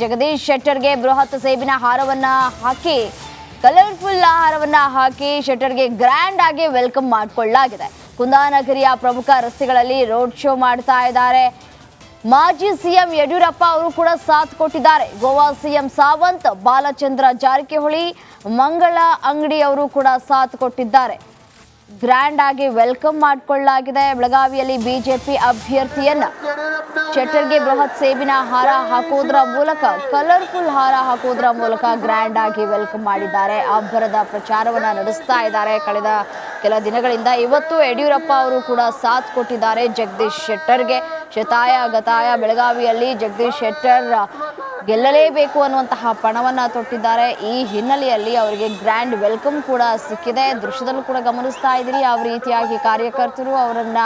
ಜಗದೀಶ್ ಶೆಟ್ಟರ್ಗೆ ಬೃಹತ್ ಸೇಬಿನ ಹಾರವನ್ನ ಹಾಕಿ ಕಲರ್ಫುಲ್ ಆಹಾರವನ್ನ ಹಾಕಿ ಶೆಟ್ಟರ್ಗೆ ಗ್ರ್ಯಾಂಡ್ ಆಗಿ ವೆಲ್ಕಮ್ ಮಾಡಿಕೊಳ್ಳಲಾಗಿದೆ. ಕುಂದಾನಗರಿಯ ಪ್ರಮುಖ ರಸ್ತೆಗಳಲ್ಲಿ ರೋಡ್ ಶೋ ಮಾಡ್ತಾ ಇದ್ದಾರೆ. ಮಾಜಿ ಸಿಎಂ ಯಡಿಯೂರಪ್ಪ ಅವರು ಕೂಡ ಸಾಥ್ ಕೊಟ್ಟಿದ್ದಾರೆ. ಗೋವಾ ಸಿಎಂ ಸಾವಂತ್, ಬಾಲಚಂದ್ರ ಜಾರಕಿಹೊಳಿ, ಮಂಗಳ ಅಂಗಡಿ ಅವರು ಕೂಡ ಸಾಥ್ ಕೊಟ್ಟಿದ್ದಾರೆ. ಗ್ರ್ಯಾಂಡ್ ಆಗಿ ವೆಲ್ಕಮ್ ಮಾಡಿಕೊಳ್ಳಲಾಗಿದೆ. ಬೆಳಗಾವಿಯಲ್ಲಿ ಬಿಜೆಪಿ ಅಭ್ಯರ್ಥಿಯನ್ನ ಶೆಟ್ಟರ್ಗೆ ಬೃಹತ್ ಸೇಬಿನ ಹಾರ ಹಾಕೋದ್ರ ಮೂಲಕ, ಕಲರ್ಫುಲ್ ಹಾರ ಹಾಕೋದ್ರ ಮೂಲಕ ಗ್ರ್ಯಾಂಡ್ ಆಗಿ ವೆಲ್ಕಮ್ ಮಾಡಿದ್ದಾರೆ. ಅಬ್ಬರದ ಪ್ರಚಾರವನ್ನ ನಡೆಸ್ತಾ ಇದ್ದಾರೆ. ಕಳೆದ ಕೆಲ ದಿನಗಳಿಂದ ಇವತ್ತು ಯಡಿಯೂರಪ್ಪ ಅವರು ಕೂಡ ಸಾಥ್ ಕೊಟ್ಟಿದ್ದಾರೆ ಜಗದೀಶ್ ಶೆಟ್ಟರ್ಗೆ. ಶತಾಯ ಗತಾಯ ಬೆಳಗಾವಿಯಲ್ಲಿ ಜಗದೀಶ್ ಶೆಟ್ಟರ್ ಗೆಲ್ಲಲೇಬೇಕು ಅನ್ನುವಂತಹ ಪಣವನ್ನ ತೊಟ್ಟಿದ್ದಾರೆ. ಈ ಹಿನ್ನೆಲೆಯಲ್ಲಿ ಅವರಿಗೆ ಗ್ರ್ಯಾಂಡ್ ವೆಲ್ಕಮ್ ಕೂಡ ಸಿಕ್ಕಿದೆ. ದೃಶ್ಯದಲ್ಲೂ ಕೂಡ ಗಮನಿಸ್ತಾ ಇದ್ದೀರಿ ಯಾವ ರೀತಿಯಾಗಿ ಕಾರ್ಯಕರ್ತರು ಅವರನ್ನ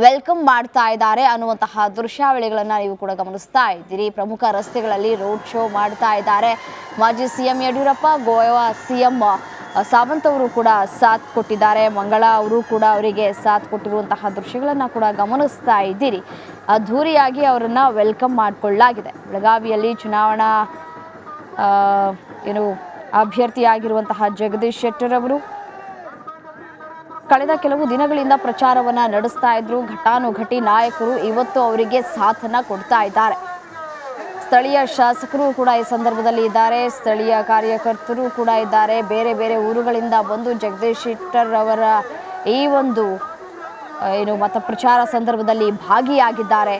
ವೆಲ್ಕಮ್ ಮಾಡ್ತಾ ಇದ್ದಾರೆ ಅನ್ನುವಂತಹ ದೃಶ್ಯಾವಳಿಗಳನ್ನ ನೀವು ಕೂಡ ಗಮನಿಸ್ತಾ ಇದ್ದೀರಿ. ಪ್ರಮುಖ ರಸ್ತೆಗಳಲ್ಲಿ ರೋಡ್ ಶೋ ಮಾಡ್ತಾ ಇದ್ದಾರೆ. ಮಾಜಿ ಸಿಎಂ ಯಡಿಯೂರಪ್ಪ, ಗೋವಾ ಸಿಎಂ ಸಾವಂತ್ ಅವರು ಕೂಡ ಸಾಥ್ ಕೊಟ್ಟಿದ್ದಾರೆ. ಮಂಗಳ ಅವರು ಕೂಡ ಅವರಿಗೆ ಸಾಥ್ ಕೊಟ್ಟಿರುವಂತಹ ದೃಶ್ಯಗಳನ್ನ ಕೂಡ ಗಮನಿಸ್ತಾ ಇದ್ದೀರಿ. ಅದ್ಧೂರಿಯಾಗಿ ಅವರನ್ನ ವೆಲ್ಕಮ್ ಮಾಡಿಕೊಳ್ಳಲಾಗಿದೆ. ಬೆಳಗಾವಿಯಲ್ಲಿ ಚುನಾವಣಾ ಅಭ್ಯರ್ಥಿಯಾಗಿರುವಂತಹ ಜಗದೀಶ್ ಶೆಟ್ಟರ್ ಅವರು ಕಳೆದ ಕೆಲವು ದಿನಗಳಿಂದ ಪ್ರಚಾರವನ್ನ ನಡೆಸ್ತಾ ಇದ್ರು. ಘಟಾನುಘಟಿ ನಾಯಕರು ಇವತ್ತು ಅವರಿಗೆ ಸಾಥನ್ನ ಕೊಡ್ತಾ ಇದ್ದಾರೆ. ಸ್ಥಳೀಯ ಶಾಸಕರು ಕೂಡ ಈ ಸಂದರ್ಭದಲ್ಲಿ ಇದ್ದಾರೆ. ಸ್ಥಳೀಯ ಕಾರ್ಯಕರ್ತರು ಕೂಡ ಇದ್ದಾರೆ. ಬೇರೆ ಬೇರೆ ಊರುಗಳಿಂದ ಬಂದು ಜಗದೀಶ್ ಶೆಟ್ಟರ್ ಅವರ ಈ ಒಂದು ಮತ ಪ್ರಚಾರ ಸಂದರ್ಭದಲ್ಲಿ ಭಾಗಿಯಾಗಿದ್ದಾರೆ.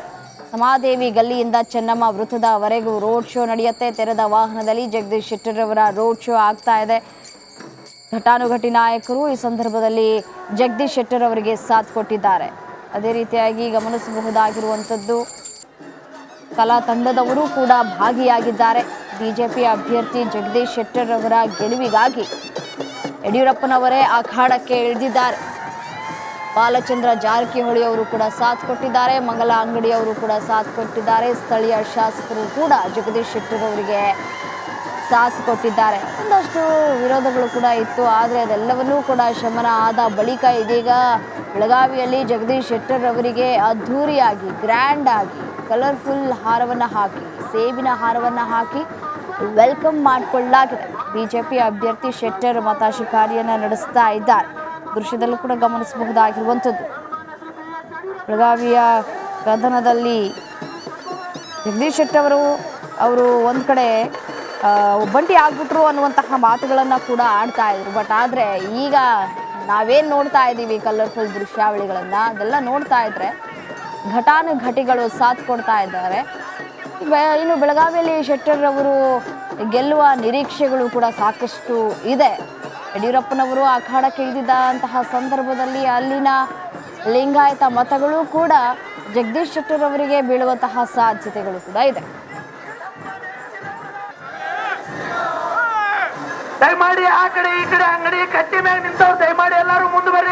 ಸಮಾದೇವಿ ಗಲ್ಲಿಯಿಂದ ಚೆನ್ನಮ್ಮ ವೃತ್ತದವರೆಗೂ ರೋಡ್ ಶೋ ನಡೆಯುತ್ತೆ. ತೆರೆದ ವಾಹನದಲ್ಲಿ ಜಗದೀಶ್ ಶೆಟ್ಟರ್ ಅವರ ರೋಡ್ ಶೋ ಆಗ್ತಾ ಇದೆ. ಘಟಾನುಘಟಿ ನಾಯಕರು ಈ ಸಂದರ್ಭದಲ್ಲಿ ಜಗದೀಶ್ ಶೆಟ್ಟರ್ ಅವರಿಗೆ ಸಾಥ್ ಕೊಟ್ಟಿದ್ದಾರೆ. ಅದೇ ರೀತಿಯಾಗಿ ಗಮನಿಸಬಹುದಾಗಿರುವಂಥದ್ದು ಕಲಾ ತಂಡದವರು ಕೂಡ ಭಾಗಿಯಾಗಿದ್ದಾರೆ. ಬಿಜೆಪಿ ಅಭ್ಯರ್ಥಿ ಜಗದೀಶ್ ಶೆಟ್ಟರ್ ಅವರ ಗೆಲುವಿಗಾಗಿ ಯಡಿಯೂರಪ್ಪನವರೇ ಅಖಾಡಕ್ಕೆ ಇಳಿದಿದ್ದಾರೆ. ಬಾಲಚಂದ್ರ ಜಾರಕಿಹೊಳಿ ಅವರು ಕೂಡ ಸಾಥ್ ಕೊಟ್ಟಿದ್ದಾರೆ. ಮಂಗಲ ಅಂಗಡಿ ಅವರು ಕೂಡ ಸಾಥ್ ಕೊಟ್ಟಿದ್ದಾರೆ. ಸ್ಥಳೀಯ ಶಾಸಕರು ಕೂಡ ಜಗದೀಶ್ ಶೆಟ್ಟರ್ ಅವರಿಗೆ ಸಾಥ್ ಕೊಟ್ಟಿದ್ದಾರೆ. ಒಂದಷ್ಟು ವಿರೋಧಗಳು ಕೂಡ ಇತ್ತು, ಆದರೆ ಅದೆಲ್ಲವನ್ನೂ ಕೂಡ ಶಮನ ಆದ ಬಳಿಕ ಇದೀಗ ಬೆಳಗಾವಿಯಲ್ಲಿ ಜಗದೀಶ್ ಶೆಟ್ಟರ್ ಅವರಿಗೆ ಅದ್ಧೂರಿಯಾಗಿ ಗ್ರ್ಯಾಂಡ್ ಆಗಿ ಕಲರ್ಫುಲ್ ಹಾರವನ್ನು ಹಾಕಿ, ಸೇಬಿನ ಹಾರವನ್ನು ಹಾಕಿ ವೆಲ್ಕಮ್ ಮಾಡಿಕೊಳ್ಳಲಾಗಿದೆ. ಬಿಜೆಪಿ ಅಭ್ಯರ್ಥಿ ಶೆಟ್ಟರ್ ಮತ ಶಿಕಾರಿಯನ್ನು ನಡೆಸ್ತಾ ಇದ್ದಾರೆ. ದೃಶ್ಯದಲ್ಲೂ ಕೂಡ ಗಮನಿಸಬಹುದಾಗಿರುವಂಥದ್ದು ಬೆಳಗಾವಿಯ ಕದನದಲ್ಲಿ ಜಗದೀಶ್ ಶೆಟ್ಟರ್ ಅವರು ಒಂದು ಕಡೆ ಒಬ್ಬಂಟಿ ಆಗ್ಬಿಟ್ರು ಅನ್ನುವಂತಹ ಮಾತುಗಳನ್ನು ಕೂಡ ಆಡ್ತಾ ಇದ್ರು. ಬಟ್ ಆದರೆ ಈಗ ನಾವೇನು ನೋಡ್ತಾ ಇದ್ದೀವಿ ಕಲರ್ಫುಲ್ ದೃಶ್ಯಾವಳಿಗಳನ್ನು, ಅದೆಲ್ಲ ನೋಡ್ತಾ ಇದ್ರೆ ಘಟಾನುಘಟಿಗಳು ಸಾಥ್ ಕೊಡ್ತಾ ಇದ್ದಾರೆ. ಇನ್ನು ಬೆಳಗಾವಿಯಲ್ಲಿ ಶೆಟ್ಟರ್ ಅವರು ಗೆಲ್ಲುವ ನಿರೀಕ್ಷೆಗಳು ಕೂಡ ಸಾಕಷ್ಟು ಇದೆ. ಯಡಿಯೂರಪ್ಪನವರು ಅಖಾಡಕ್ಕೆ ಇಳಿದಿದ್ದಂತಹ ಸಂದರ್ಭದಲ್ಲಿ ಅಲ್ಲಿನ ಲಿಂಗಾಯತ ಮತಗಳು ಕೂಡ ಜಗದೀಶ್ ಶೆಟ್ಟರ್ ಅವರಿಗೆ ಬೀಳುವಂತಹ ಸಾಧ್ಯತೆಗಳು ಕೂಡ ಇದೆ. ದಯಮಾಡಿ ಆ ಕಡೆ ಈ ಕಡೆ ಅಂಗಡಿ ಕಟ್ಟಿ ಮೇಲೆ ನಿಂತವ್ರು ದಯಮಾಡಿ ಎಲ್ಲರೂ ಮುಂದೆ ಬರ್ರಿ.